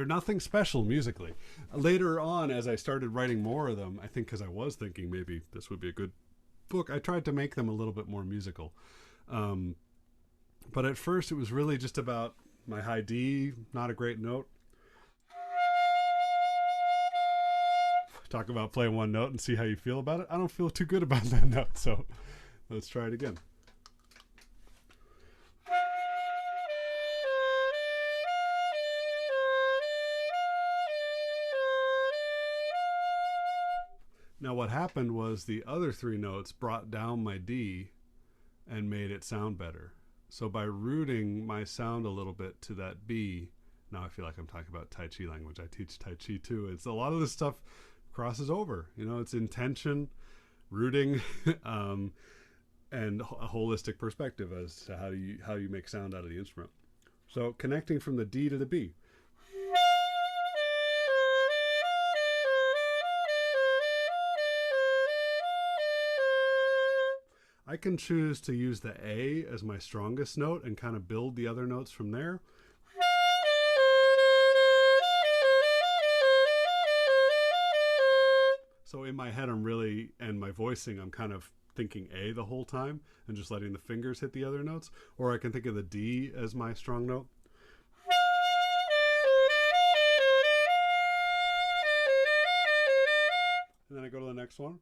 they're nothing special musically. Later on, as I started writing more of them, I think because I was thinking maybe this would be a good book, I tried to make them a little bit more musical. But at first, it was really just about my high D, not a great note. Talk about playing one note and see how you feel about it. I don't feel too good about that note, so let's try it again. Now what happened was the other three notes brought down my D and made it sound better. So by rooting my sound a little bit to that B, now I feel like I'm talking about Tai Chi language. I teach Tai Chi too. It's a lot of this stuff crosses over. You know, it's intention, rooting, and a holistic perspective as to how you make sound out of the instrument. So connecting from the D to the B. I can choose to use the A as my strongest note and kind of build the other notes from there. So in my head, and my voicing, I'm kind of thinking A the whole time and just letting the fingers hit the other notes. Or I can think of the D as my strong note. And then I go to the next one.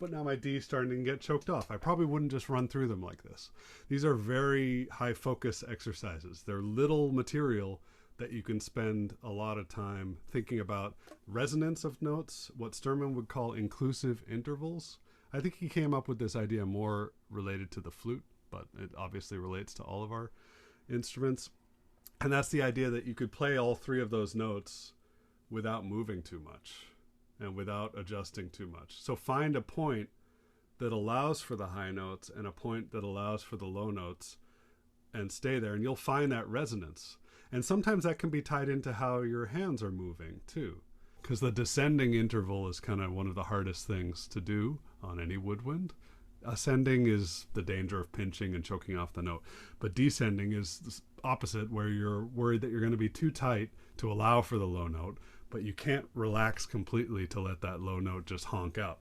But now my D is starting to get choked off. I probably wouldn't just run through them like this. These are very high focus exercises. They're little material that you can spend a lot of time thinking about resonance of notes, what Sturman would call inclusive intervals. I think he came up with this idea more related to the flute, but it obviously relates to all of our instruments. And that's the idea that you could play all three of those notes without moving too much and without adjusting too much. So find a point that allows for the high notes and a point that allows for the low notes and stay there, and you'll find that resonance. And sometimes that can be tied into how your hands are moving too, because the descending interval is kind of one of the hardest things to do on any woodwind. Ascending is the danger of pinching and choking off the note, but descending is the opposite, where you're worried that you're going to be too tight to allow for the low note, but you can't relax completely to let that low note just honk out.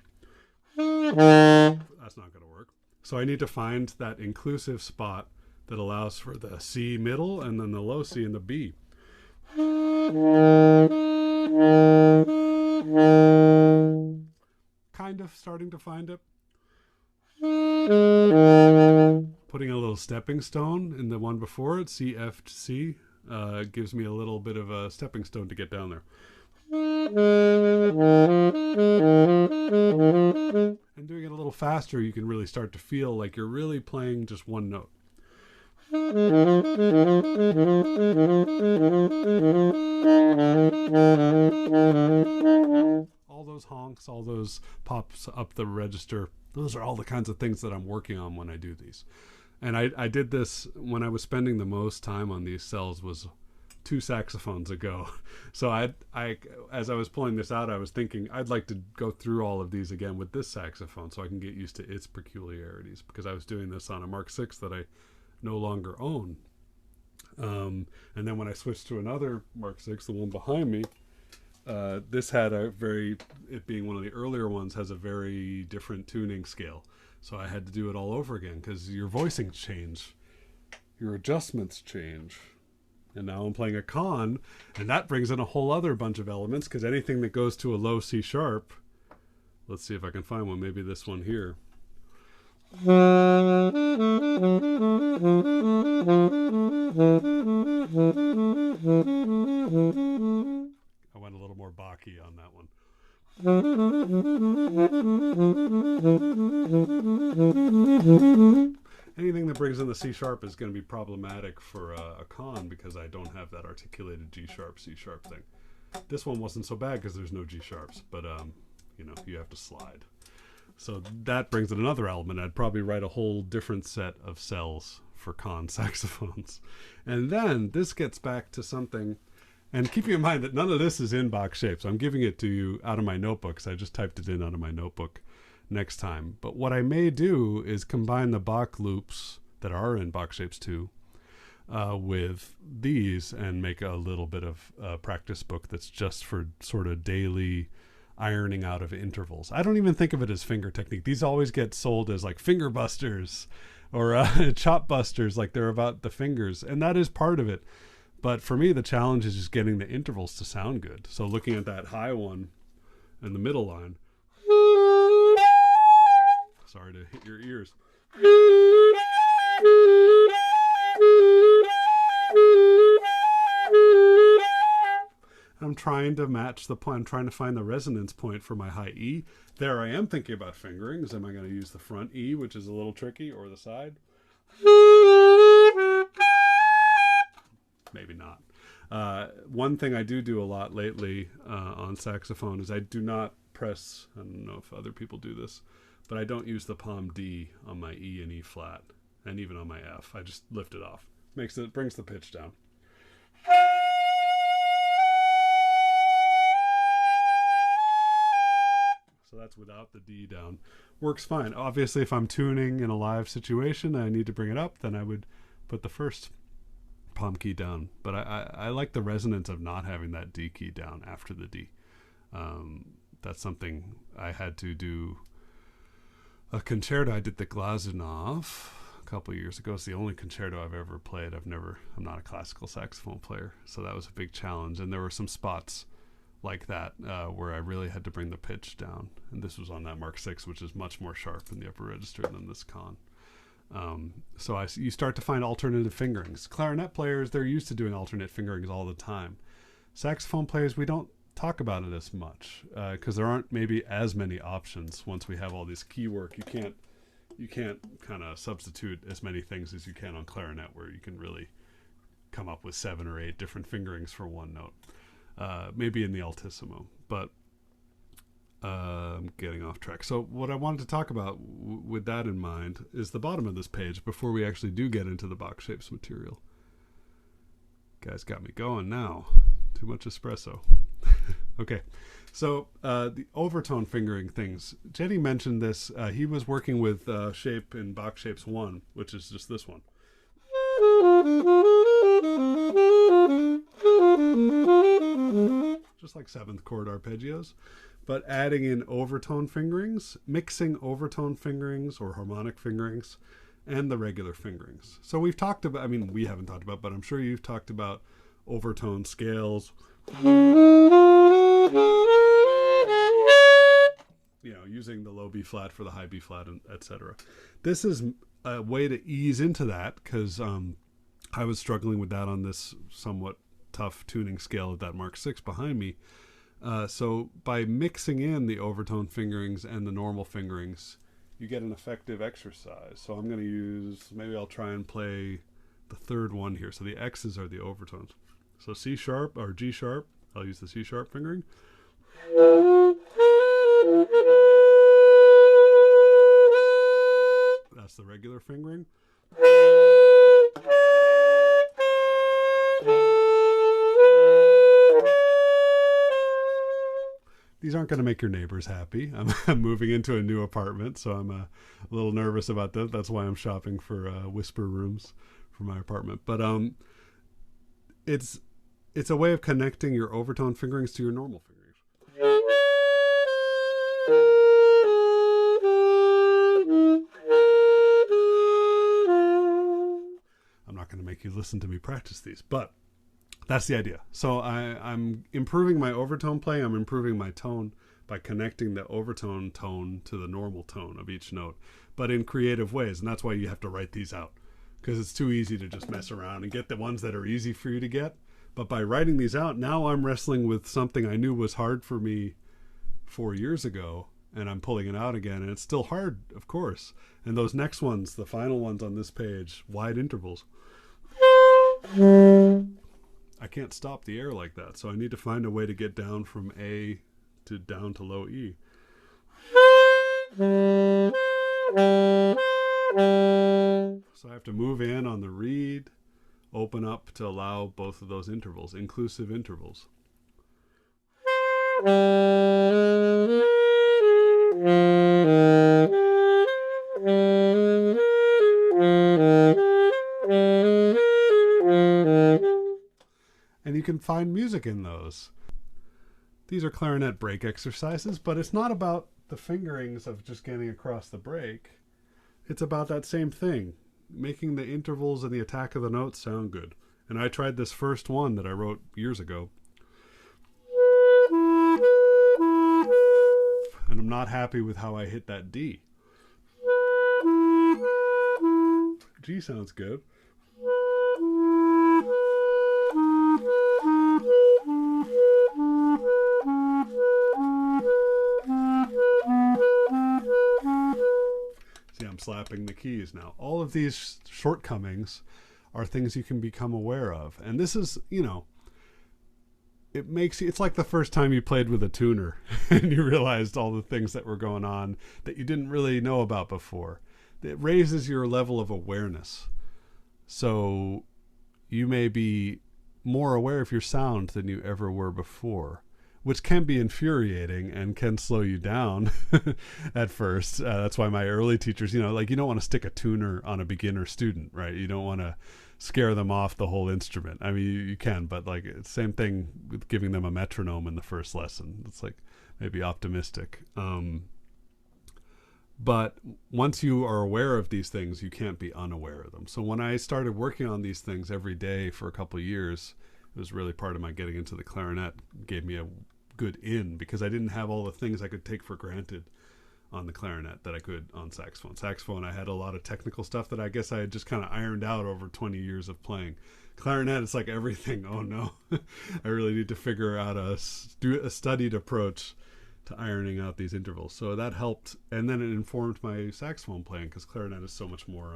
That's not going to work. So I need to find that inclusive spot that allows for the C middle and then the low C and the B. Kind of starting to find it. Putting a little stepping stone in the one before it, C, F, C, gives me a little bit of a stepping stone to get down there. And doing it a little faster, you can really start to feel like you're really playing just one note. All those honks, all those pops up the register, those are all the kinds of things that I'm working on when I do these. And I did this when I was spending the most time on these cells was 2 saxophones ago. So I as I was pulling this out, I was thinking I'd like to go through all of these again with this saxophone so I can get used to its peculiarities, because I was doing this on a Mark VI that I no longer own. And then when I switched to another Mark VI, the one behind me, this had it being one of the earlier ones, has a very different tuning scale. So I had to do it all over again because your voicings change, your adjustments change. And now I'm playing a con, and that brings in a whole other bunch of elements, because anything that goes to a low C sharp, let's see if I can find one, maybe this one here. I went a little more Bach-y on that one. Anything that brings in the C sharp is going to be problematic for a con, because I don't have that articulated G sharp, C sharp thing. This one wasn't so bad because there's no G sharps, but you have to slide. So that brings in another element. I'd probably write a whole different set of cells for con saxophones. And then this gets back to something, and keeping in mind that none of this is in Bach Shapes. I'm giving it to you out of my notebooks. I just typed it in out of my notebook. next time. But what I may do is combine the Bach loops that are in Bach Shapes II with these and make a little bit of a practice book that's just for sort of daily ironing out of intervals. I don't even think of it as finger technique. These always get sold as like finger busters or chop busters, like they're about the fingers, and that is part of it. But for me, the challenge is just getting the intervals to sound good. So looking at that high one and the middle line, sorry to hit your ears, I'm trying to match the point. I'm trying to find the resonance point for my high E. There I am thinking about fingerings. Am I going to use the front E, which is a little tricky, or the side? Maybe not. One thing I do a lot lately on saxophone is I do not press, I don't know if other people do this, but I don't use the palm D on my E and E flat, and even on my F. I just lift it off. Brings the pitch down. So that's without the D down. Works fine. Obviously, if I'm tuning in a live situation and I need to bring it up, then I would put the first palm key down. But I like the resonance of not having that D key down after the D. That's something I had to do. A concerto I did the Glazunov a couple of years ago. It's the only concerto I've ever played. I'm not a classical saxophone player, so that was a big challenge. And there were some spots like that where I really had to bring the pitch down. And this was on that Mark VI, which is much more sharp in the upper register than this con. So you start to find alternative fingerings. Clarinet players, they're used to doing alternate fingerings all the time. Saxophone players, we don't talk about it as much because there aren't maybe as many options. Once we have all this key work, you can't kind of substitute as many things as you can on clarinet, where you can really come up with 7 or 8 different fingerings for one note. Maybe in the altissimo, but I'm getting off track. So what I wanted to talk about with that in mind is the bottom of this page before we actually do get into the Bach Shapes material. Guys got me going now. Too much espresso. Okay, so the overtone fingering things. Jenny mentioned this. He was working with shape in Bach Shapes I, which is just this one. Just like 7th chord arpeggios, but adding in overtone fingerings, mixing overtone fingerings or harmonic fingerings and the regular fingerings. So we've talked about, I mean, we haven't talked about, but I'm sure you've talked about overtone scales, using the low B flat for the high B flat, and etc. This is a way to ease into that because I was struggling with that on this somewhat tough tuning scale of that Mark VI behind me. So by mixing in the overtone fingerings and the normal fingerings, you get an effective exercise. So I'm going to maybe I'll try and play the third one here. So the X's are the overtones. So C sharp or G sharp, I'll use the C sharp fingering. That's the regular fingering. These aren't going to make your neighbors happy. I'm moving into a new apartment, so I'm a little nervous about that. That's why I'm shopping for whisper rooms for my apartment. But it's a way of connecting your overtone fingerings to your normal fingerings. I'm not going to make you listen to me practice these, but that's the idea. So I'm improving my overtone playing. I'm improving my tone by connecting the overtone tone to the normal tone of each note, but in creative ways. And that's why you have to write these out, because it's too easy to just mess around and get the ones that are easy for you to get. But by writing these out, now I'm wrestling with something I knew was hard for me 4 years ago, and I'm pulling it out again. And it's still hard, of course. And those next ones, the final ones on this page, wide intervals. I can't stop the air like that, so I need to find a way to get down from A to down to low E. So I have to move in on the reed, open up to allow both of those intervals, inclusive intervals. can find music in those. These are clarinet break exercises, but it's not about the fingerings of just getting across the break. It's about that same thing, making the intervals and the attack of the notes sound good. And I tried this first one that I wrote years ago. And I'm not happy with how I hit that D. G sounds good. See, I'm slapping the keys now. All of these shortcomings are things you can become aware of. And this is, you know, it makes you, it's like the first time you played with a tuner and you realized all the things that were going on that you didn't really know about before. It raises your level of awareness. So you may be more aware of your sound than you ever were before, which can be infuriating and can slow you down at first. That's why my early teachers, you know, like you don't want to stick a tuner on a beginner student, right? You don't want to scare them off the whole instrument. I mean, you can, but like it's the same thing with giving them a metronome in the first lesson. It's like maybe optimistic. But once you are aware of these things, you can't be unaware of them. So when I started working on these things every day for a couple of years, it was really part of my getting into the clarinet. It gave me a good in because I didn't have all the things I could take for granted on the clarinet that I could on saxophone. Saxophone, I had a lot of technical stuff that I guess I had just kind of ironed out over 20 years of playing. Clarinet, it's like everything. Oh no, I really need to figure out do a studied approach to ironing out these intervals. So that helped, and then it informed my saxophone playing because clarinet is so much more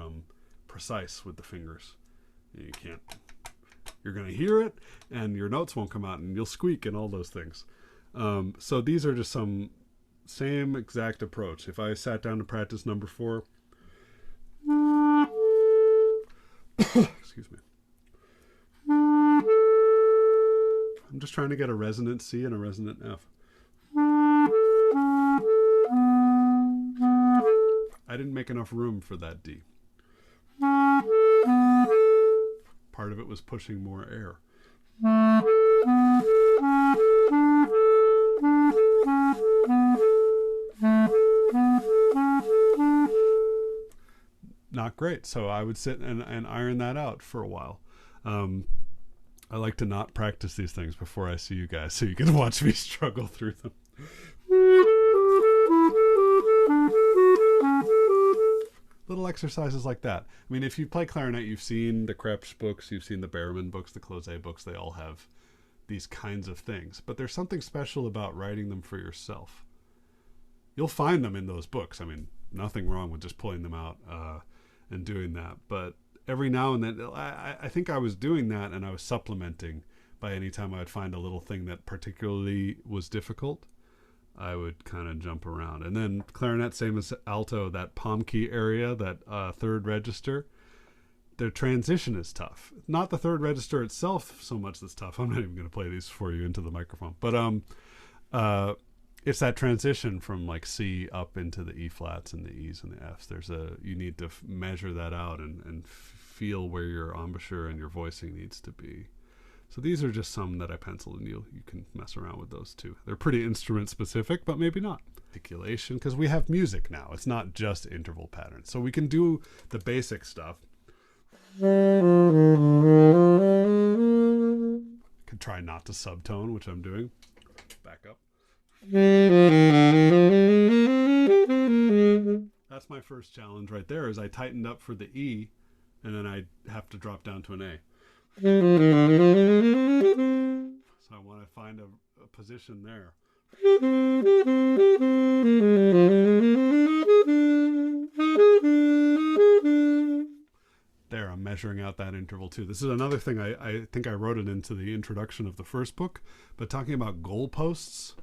precise with the fingers. You can't, you're going to hear it and your notes won't come out and you'll squeak and all those things. So these are just some same exact approach. If I sat down to practice number 4, excuse me, I'm just trying to get a resonant C and a resonant F. I didn't make enough room for that D. Part of it was pushing more air. Not great. So I would sit and iron that out for a while. I like to not practice these things before I see you guys so you can watch me struggle through them. Little exercises like that. I mean, if you play clarinet, you've seen the Krebs books, you've seen the Berriman books, the Closet books, they all have these kinds of things. But there's something special about writing them for yourself. You'll find them in those books. I mean, nothing wrong with just pulling them out and doing that. But every now and then, I think I was doing that and I was supplementing by any time I would find a little thing that particularly was difficult. I would kind of jump around. And then clarinet, same as alto, that palm key area, that third register, their transition is tough. Not the third register itself so much that's tough. I'm not even going to play these for you into the microphone. But it's that transition from like C up into the E flats and the E's and the F's. You need to measure that out and feel where your embouchure and your voicing needs to be. So these are just some that I penciled, and you can mess around with those too. They're pretty instrument specific, but maybe not. Articulation, because we have music now. It's not just interval patterns. So we can do the basic stuff. Could try not to subtone, which I'm doing. Back up. That's my first challenge right there, is I tightened up for the E, and then I have to drop down to an A. So I want to find a position there. There, I'm measuring out that interval too. This is another thing I think I wrote it into the introduction of the first book, but talking about goalposts.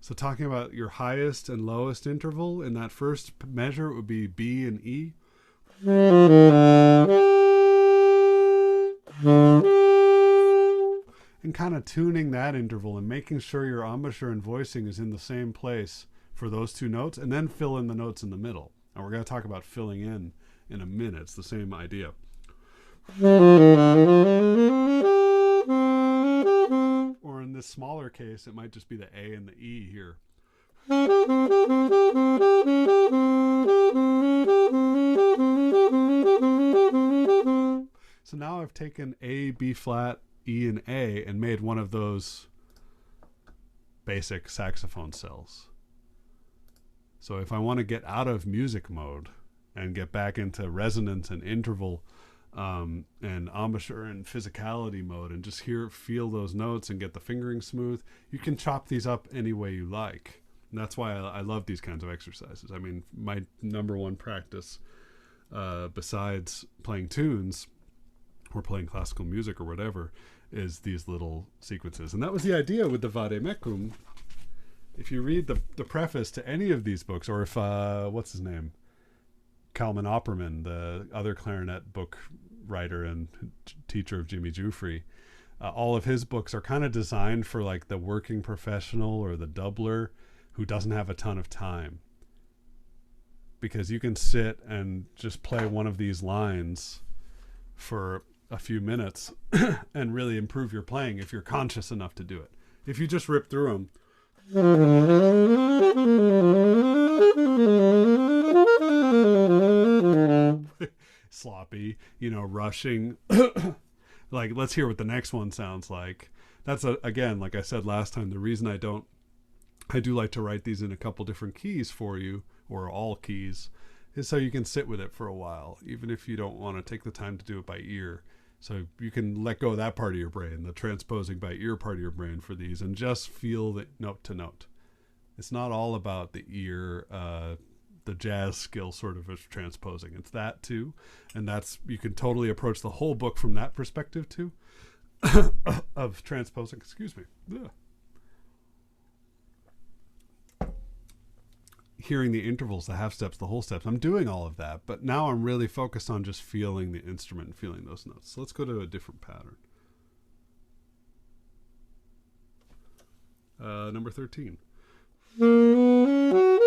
So talking about your highest and lowest interval in that first measure, it would be B and E. And kind of tuning that interval and making sure your embouchure and voicing is in the same place for those two notes, and then fill in the notes in the middle. And we're going to talk about filling in a minute. It's the same idea. this smaller case, it might just be the A and the E here. So now I've taken A, B flat, E, and A and made one of those basic saxophone cells. So if I want to get out of music mode and get back into resonance and interval and embouchure and physicality mode and just feel those notes and get the fingering smooth, you can chop these up any way you like. And that's why I love these kinds of exercises. I mean, my number one practice besides playing tunes or playing classical music or whatever is these little sequences. And that was the idea with the Vademecum. If you read the preface to any of these books, or if, what's his name? Kalman Opperman, the other clarinet book writer and teacher of Jimmy Giuffre, all of his books are kind of designed for like the working professional or the doubler who doesn't have a ton of time. Because you can sit and just play one of these lines for a few minutes and really improve your playing if you're conscious enough to do it. If you just rip through them, sloppy, rushing. Like, let's hear what the next one sounds like. That's again, like I said last time, the reason I do like to write these in a couple different keys for you, or all keys, is so you can sit with it for a while, even if you don't want to take the time to do it by ear. So you can let go of that part of your brain, the transposing by ear part of your brain for these, and just feel the note to note. It's not all about the ear, the jazz skill sort of transposing. It's that too. And you can totally approach the whole book from that perspective too, of transposing. Excuse me. Ugh. Hearing the intervals, the half steps, the whole steps. I'm doing all of that, but now I'm really focused on just feeling the instrument and feeling those notes. So let's go to a different pattern. Number 13. Oh,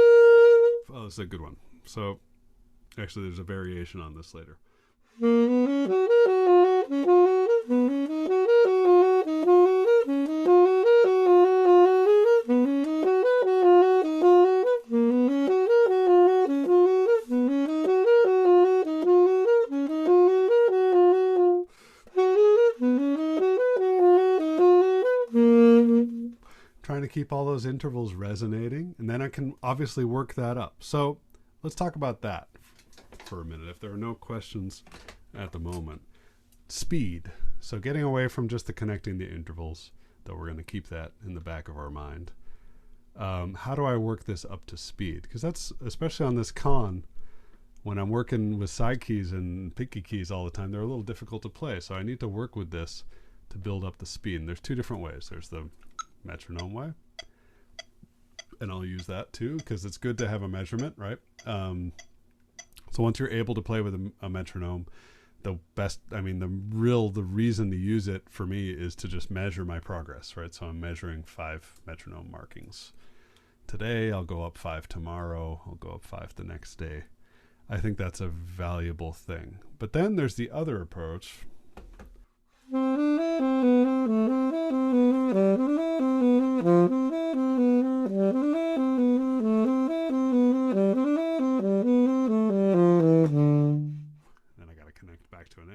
this is a good one. So actually there's a variation on this later. Trying to keep all those intervals resonating, and then I can obviously work that up. So let's talk about that for a minute, if there are no questions at the moment. Speed. So getting away from just the connecting the intervals, though we're going to keep that in the back of our mind. How do I work this up to speed? Because that's, especially on this con, when I'm working with side keys and pinky keys all the time, they're a little difficult to play. So I need to work with this to build up the speed. And there's two different ways. There's the metronome way, and I'll use that too because it's good to have a measurement, right? So once you're able to play with a metronome, the reason to use it for me is to just measure my progress, right? So I'm measuring 5 metronome markings today. I'll go up 5 tomorrow. I'll go up 5 the next day. I think that's a valuable thing. But then there's the other approach. Then I got to connect back to an A.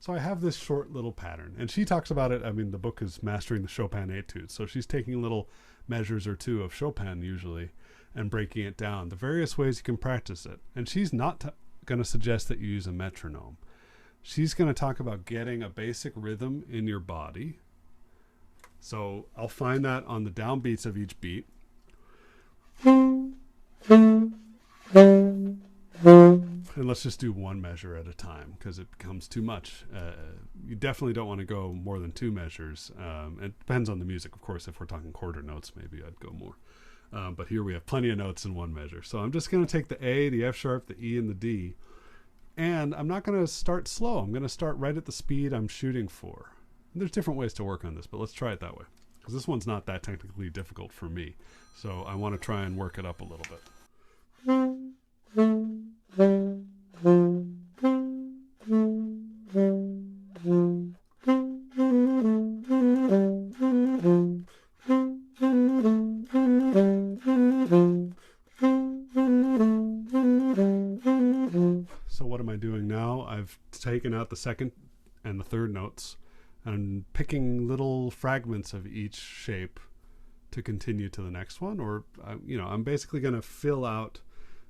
So I have this short little pattern, and she talks about it. I mean, the book is Mastering the Chopin Etudes, so she's taking little measures or two of Chopin usually and breaking it down, the various ways you can practice it. And she's not going to suggest that you use a metronome. She's going to talk about getting a basic rhythm in your body. So I'll find that on the downbeats of each beat. And let's just do one measure at a time because it becomes too much. You definitely don't want to go more than 2 measures. It depends on the music, of course. If we're talking quarter notes, maybe I'd go more. But here we have plenty of notes in one measure. So I'm just going to take the A, the F sharp, the E, and the D. And I'm not going to start slow. I'm going to start right at the speed I'm shooting for. And there's different ways to work on this, but let's try it that way. because this one's not that technically difficult for me. So I want to try and work it up a little bit. So what am I doing now? I've taken out the second and the third notes and picking little fragments of each shape to continue to the next one. Or, I'm basically going to fill out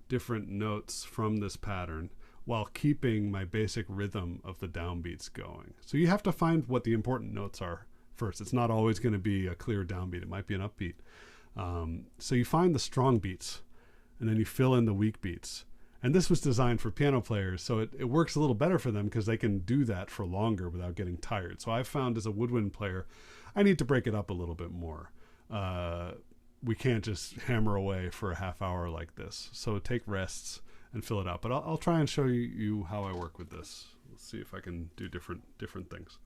different notes from this pattern while keeping my basic rhythm of the downbeats going. So you have to find what the important notes are first. It's not always going to be a clear downbeat. It might be an upbeat. So you find the strong beats and then you fill in the weak beats. And this was designed for piano players, so it works a little better for them because they can do that for longer without getting tired. So I've found as a woodwind player, I need to break it up a little bit more. We can't just hammer away for a half hour like this. So take rests and fill it out. But I'll try and show you how I work with this. Let's see if I can do different things.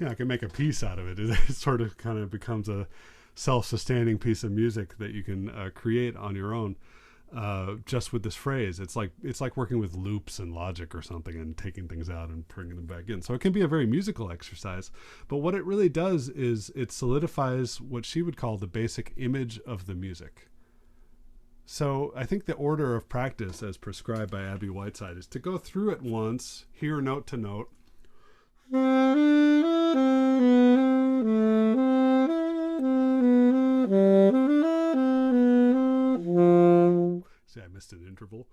I can make a piece out of it. It sort of kind of becomes a self-sustaining piece of music that you can create on your own just with this phrase. It's like working with loops and Logic or something and taking things out and bringing them back in. So it can be a very musical exercise, but what it really does is it solidifies what she would call the basic image of the music. So I think the order of practice as prescribed by Abby Whiteside is to go through it once, hear note to note, see, I missed an interval.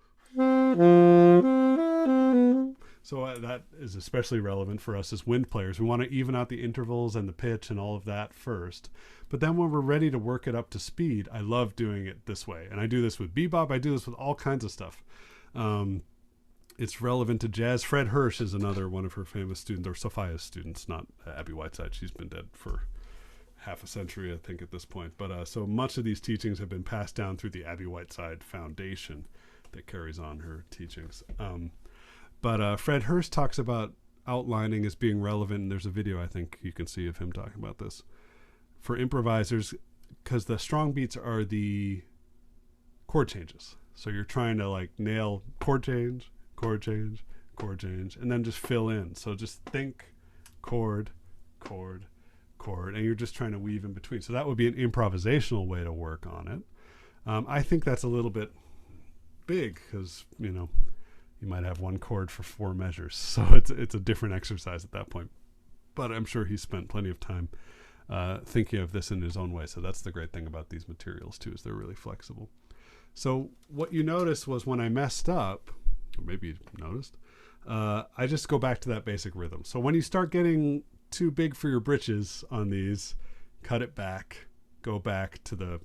So that is especially relevant for us as wind players. We want to even out the intervals and the pitch and all of that first. But then when we're ready to work it up to speed, I love doing it this way. And I do this with bebop. I do this with all kinds of stuff. It's relevant to jazz. Fred Hirsch is another one of her famous students, or Sophia's students, not Abby Whiteside. She's been dead for half a century, I think, at this point. But so much of these teachings have been passed down through the Abby Whiteside Foundation that carries on her teachings. But Fred Hirsch talks about outlining as being relevant, and there's a video I think you can see of him talking about this, for improvisers, because the strong beats are the chord changes. So you're trying to like nail chord change, chord change, chord change, and then just fill in. So just think chord, chord, chord, and you're just trying to weave in between. So that would be an improvisational way to work on it. I think that's a little bit big because, you might have one chord for 4 measures. So it's a different exercise at that point. But I'm sure he spent plenty of time thinking of this in his own way. So that's the great thing about these materials too, is they're really flexible. So what you noticed was when I messed up, or maybe you noticed, I just go back to that basic rhythm. So when you start getting too big for your britches on these, cut it back, go back to the...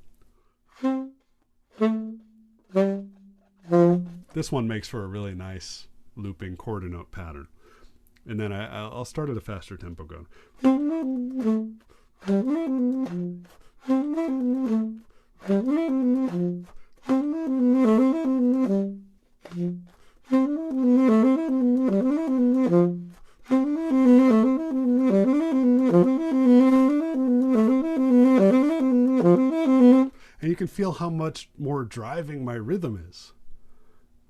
This one makes for a really nice looping quarter note pattern. And then I'll start at a faster tempo going. And you can feel how much more driving my rhythm is.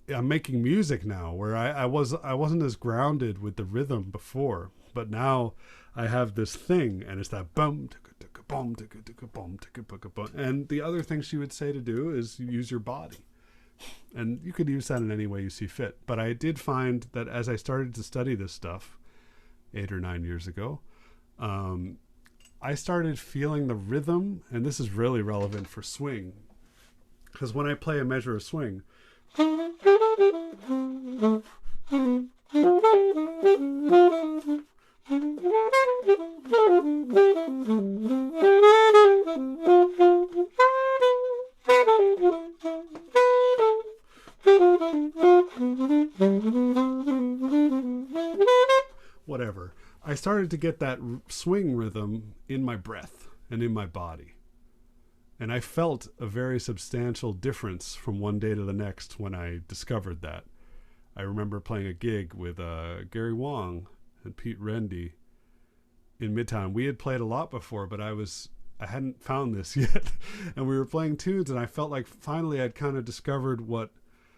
I'm making music now where I wasn't as grounded with the rhythm before, but now I have this thing, and it's that bum, bum, bum, bum. And the other thing she would say to do is use your body. And you could use that in any way you see fit. But I did find that as I started to study this stuff 8 or 9 years ago, I started feeling the rhythm, and this is really relevant for swing, Because when I play a measure of swing, whatever, I started to get that swing rhythm in my breath and in my body. And I felt a very substantial difference from one day to the next when I discovered that. I remember playing a gig with Gary Wong and Pete Rendy in Midtown. We had played a lot before, but I hadn't found this yet. And we were playing tunes, and I felt like finally I'd kind of discovered what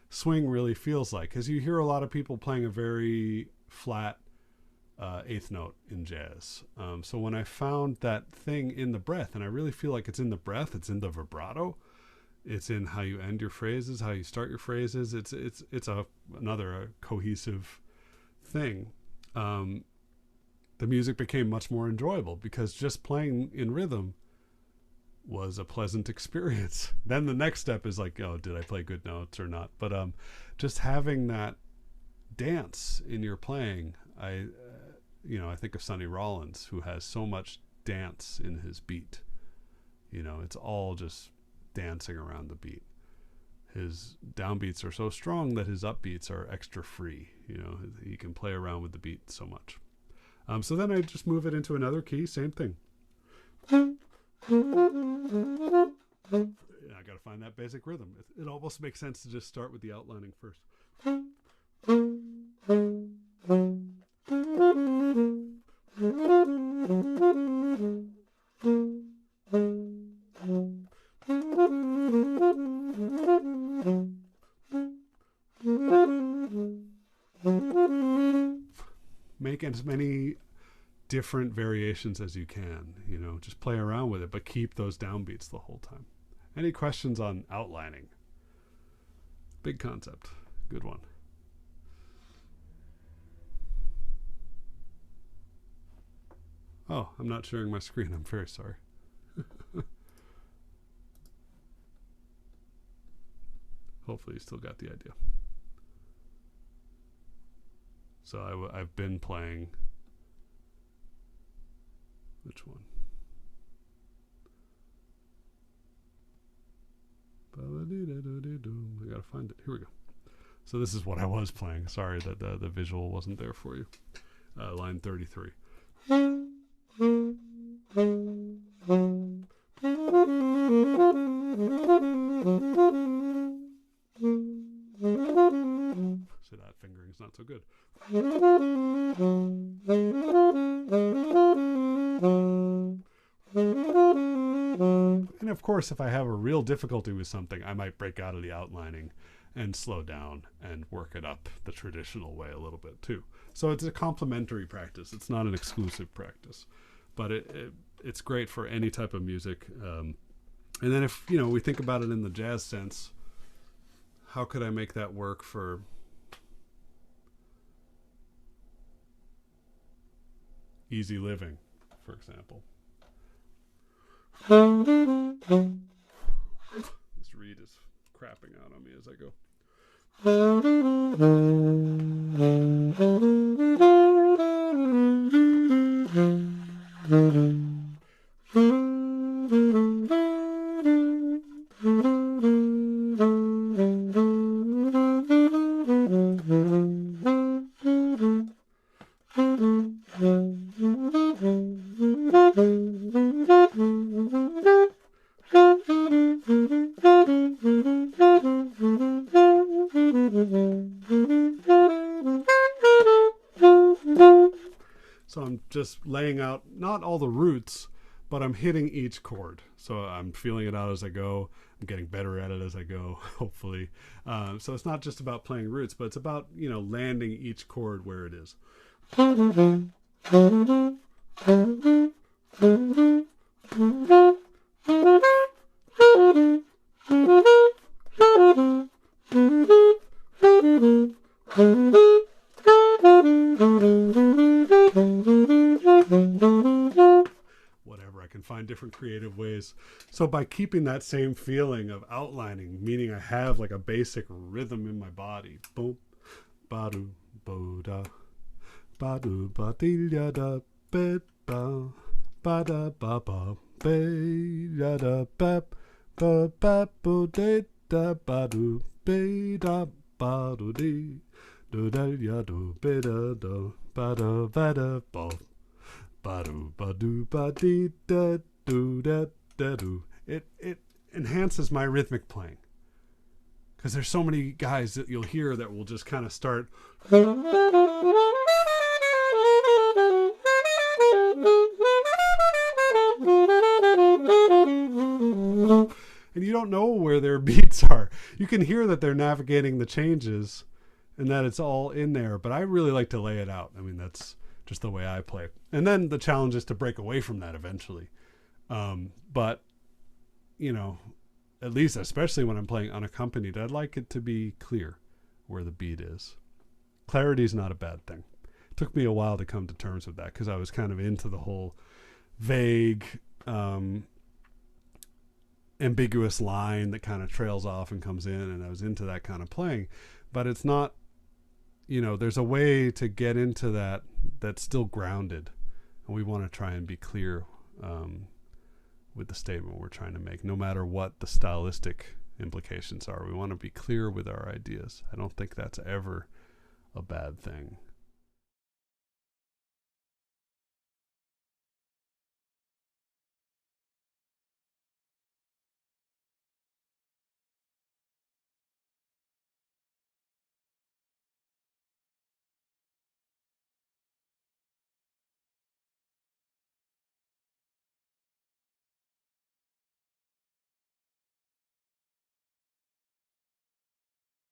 swing really feels like. Because you hear a lot of people playing a very flat eighth note in jazz. So when I found that thing in the breath, and I really feel like it's in the breath, it's in the vibrato, it's in how you end your phrases, how you start your phrases. It's another cohesive thing. The music became much more enjoyable because just playing in rhythm was a pleasant experience. Then the next step is like, oh, did I play good notes or not? But just having that dance in your playing, I think of Sonny Rollins, who has so much dance in his beat. It's all just dancing around the beat. His downbeats are so strong that his upbeats are extra free. He can play around with the beat so much. So then I just move it into another key, same thing. I got to find that basic rhythm. It almost makes sense to just start with the outlining first. Make as many different variations as you can, just play around with it, but keep those downbeats the whole time. Any questions on outlining? Big concept. Good one. Oh, I'm not sharing my screen. I'm very sorry. Hopefully you still got the idea. So I've been playing, which one? I gotta find it. Here we go. So this is what I was playing. Sorry that the visual wasn't there for you. Line 33. So that fingering is not so good. And of course, if I have a real difficulty with something, I might break out of the outlining and slow down and work it up the traditional way a little bit too. So it's a complementary practice. It's not an exclusive practice, but it's great for any type of music. And then if, we think about it in the jazz sense, how could I make that work for easy living, for example? This reed is crapping out on me as I go. So I'm just laying out not all the roots, but I'm hitting each chord. So I'm feeling it out as I go. I'm getting better at it as I go, hopefully. So it's not just about playing roots, but it's about, landing each chord where it is. Whatever, I can find different creative ways. So by keeping that same feeling of outlining, meaning I have like a basic rhythm in my body, boom, ba-do, bo-da, ba-do, ba-dee-da-da, ba-ba, ba-da-ba-ba, ba-da-da-ba, ba-ba-bo-de-da-ba-do, ba-da-ba-do-dee, do-da-ya-do, ba-da-do, ba-da-ba-da-bo. Ba-do, ba-do, ba-dee, da, do, da, da, do. It enhances my rhythmic playing. Because there's so many guys that you'll hear that will just kind of start. And you don't know where their beats are. You can hear that they're navigating the changes and that it's all in there. But I really like to lay it out. I mean, that's just the way I play. And then the challenge is to break away from that eventually. But, you know, at least, especially when I'm playing unaccompanied, I'd like it to be clear where the beat is. Clarity is not a bad thing. It took me a while to come to terms with that because I was kind of into the whole vague, ambiguous line that kind of trails off and comes in, and I was into that kind of playing. But it's not, you know, there's a way to get into that that's still grounded, and we want to try and be clear with the statement we're trying to make, no matter what the stylistic implications are. We want to be clear with our ideas. I don't think that's ever a bad thing.